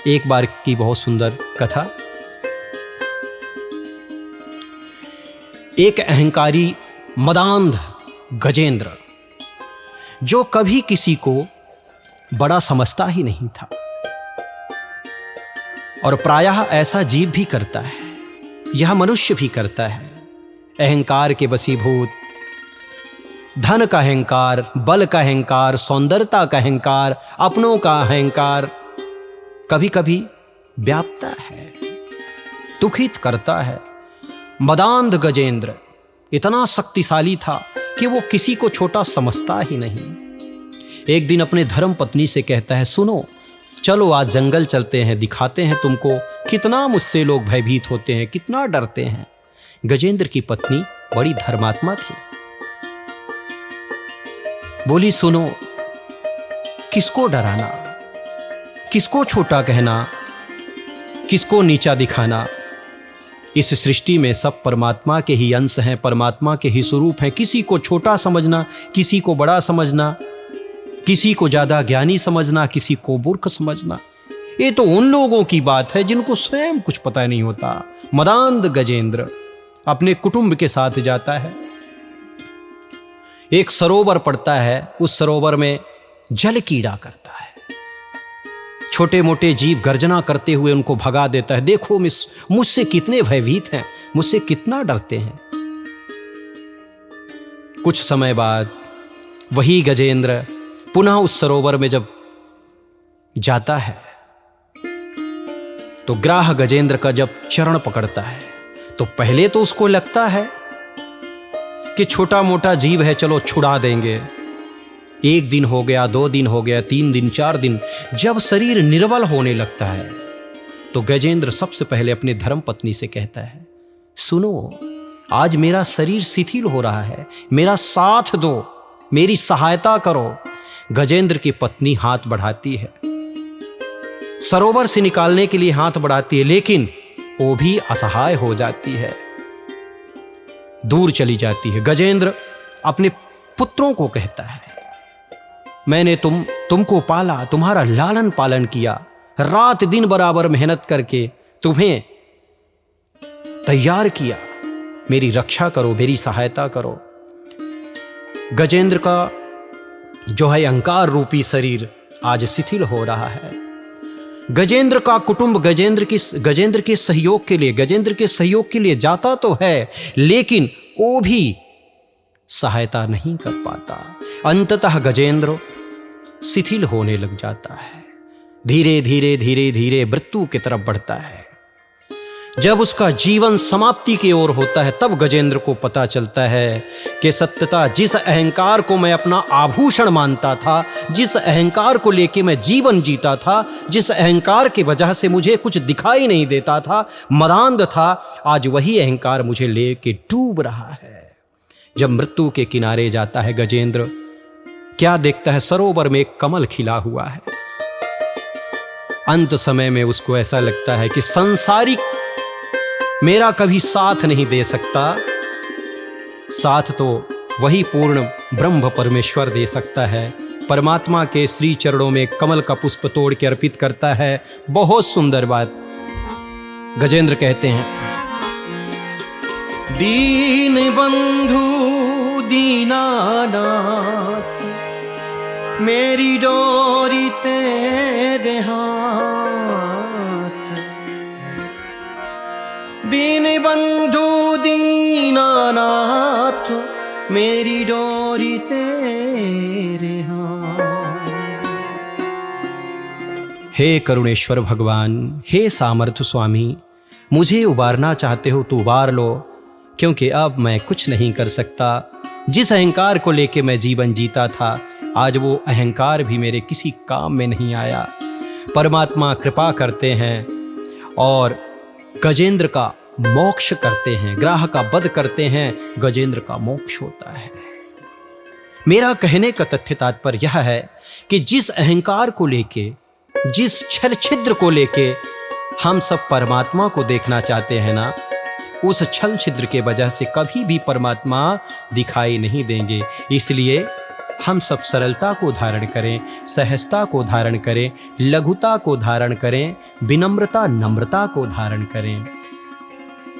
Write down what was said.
एक बार की बहुत सुंदर कथा। एक अहंकारी मदांध गजेंद्र, जो कभी किसी को बड़ा समझता ही नहीं था और प्रायः ऐसा जीव भी करता है, यह मनुष्य भी करता है। अहंकार के वशीभूत, धन का अहंकार, बल का अहंकार, सौंदर्यता का अहंकार, अपनों का अहंकार कभी कभी व्यापता है, दुखित करता है। मदांध गजेंद्र इतना शक्तिशाली था कि वो किसी को छोटा समझता ही नहीं। एक दिन अपने धर्म पत्नी से कहता है, सुनो, चलो आज जंगल चलते हैं, दिखाते हैं तुमको कितना मुझसे लोग भयभीत होते हैं, कितना डरते हैं। गजेंद्र की पत्नी बड़ी धर्मात्मा थी, बोली, सुनो, किसको डराना, किसको छोटा कहना, किसको नीचा दिखाना। इस सृष्टि में सब परमात्मा के ही अंश हैं, परमात्मा के ही स्वरूप हैं। किसी को छोटा समझना, किसी को बड़ा समझना, किसी को ज्यादा ज्ञानी समझना, किसी को मूर्ख समझना, ये तो उन लोगों की बात है जिनको स्वयं कुछ पता नहीं होता। मदांध गजेंद्र अपने कुटुंब के साथ जाता है, एक सरोवर पड़ता है, उस सरोवर में जल कीड़ा करता है। छोटे मोटे जीव गर्जना करते हुए उनको भगा देता है। देखो मुझसे कितने भयभीत हैं, मुझसे कितना डरते हैं। कुछ समय बाद वही गजेंद्र पुनः उस सरोवर में जब जाता है तो ग्राह गजेंद्र का जब चरण पकड़ता है तो पहले तो उसको लगता है कि छोटा मोटा जीव है, चलो छुड़ा देंगे। एक दिन हो गया, 2 दिन हो गया, 3 दिन, 4 दिन, जब शरीर निर्बल होने लगता है तो गजेंद्र सबसे पहले अपने धर्म पत्नी से कहता है, सुनो, आज मेरा शरीर शिथिल हो रहा है, मेरा साथ दो, मेरी सहायता करो। गजेंद्र की पत्नी हाथ बढ़ाती है, सरोवर से निकालने के लिए हाथ बढ़ाती है, लेकिन वो भी असहाय हो जाती है, दूर चली जाती है। गजेंद्र अपने पुत्रों को कहता है, मैंने तुमको पाला, तुम्हारा लालन पालन किया, रात दिन बराबर मेहनत करके तुम्हें तैयार किया, मेरी रक्षा करो, मेरी सहायता करो। गजेंद्र का जो है अहंकार रूपी शरीर आज शिथिल हो रहा है। गजेंद्र का कुटुंब गजेंद्र के सहयोग के लिए जाता तो है, लेकिन वो भी सहायता नहीं कर पाता। अंततः गजेंद्र शिथिल होने लग जाता है, धीरे धीरे मृत्यु की तरफ बढ़ता है। जब उसका जीवन समाप्ति की ओर होता है तब गजेंद्र को पता चलता है कि सत्यता जिस अहंकार को मैं अपना आभूषण मानता था, जिस अहंकार को लेके मैं जीवन जीता था, जिस अहंकार की वजह से मुझे कुछ दिखाई नहीं देता था, मदांध था, आज वही अहंकार मुझे लेके डूब रहा है। जब मृत्यु के किनारे जाता है गजेंद्र, क्या देखता है, सरोवर में एक कमल खिला हुआ है। अंत समय में उसको ऐसा लगता है कि संसारिक मेरा कभी साथ नहीं दे सकता, साथ तो वही पूर्ण ब्रह्म परमेश्वर दे सकता है। परमात्मा के श्री चरणों में कमल का पुष्प तोड़ के अर्पित करता है। बहुत सुंदर बात। गजेंद्र कहते हैं, दीन बंधु दीनानाथ, मेरी डोरी तेरे हाथ, दीन बंधु दीनानाथ, मेरी डोरी तेरे हाथ। हे करुणेश्वर भगवान, हे सामर्थ्य स्वामी, मुझे उबारना चाहते हो तो उबार लो, क्योंकि अब मैं कुछ नहीं कर सकता। जिस अहंकार को लेके मैं जीवन जीता था, आज वो अहंकार भी मेरे किसी काम में नहीं आया। परमात्मा कृपा करते हैं और गजेंद्र का मोक्ष करते हैं, ग्राह का वध करते हैं, गजेंद्र का मोक्ष होता है। मेरा कहने का तथ्य तात्पर्य यह है कि जिस अहंकार को लेके, जिस छल छिद्र को लेके हम सब परमात्मा को देखना चाहते हैं ना, उस छल छिद्र के वजह से कभी भी परमात्मा दिखाई नहीं देंगे। इसलिए हम सब सरलता को धारण करें, सहजता को धारण करें, लघुता को धारण करें, विनम्रता नम्रता को धारण करें।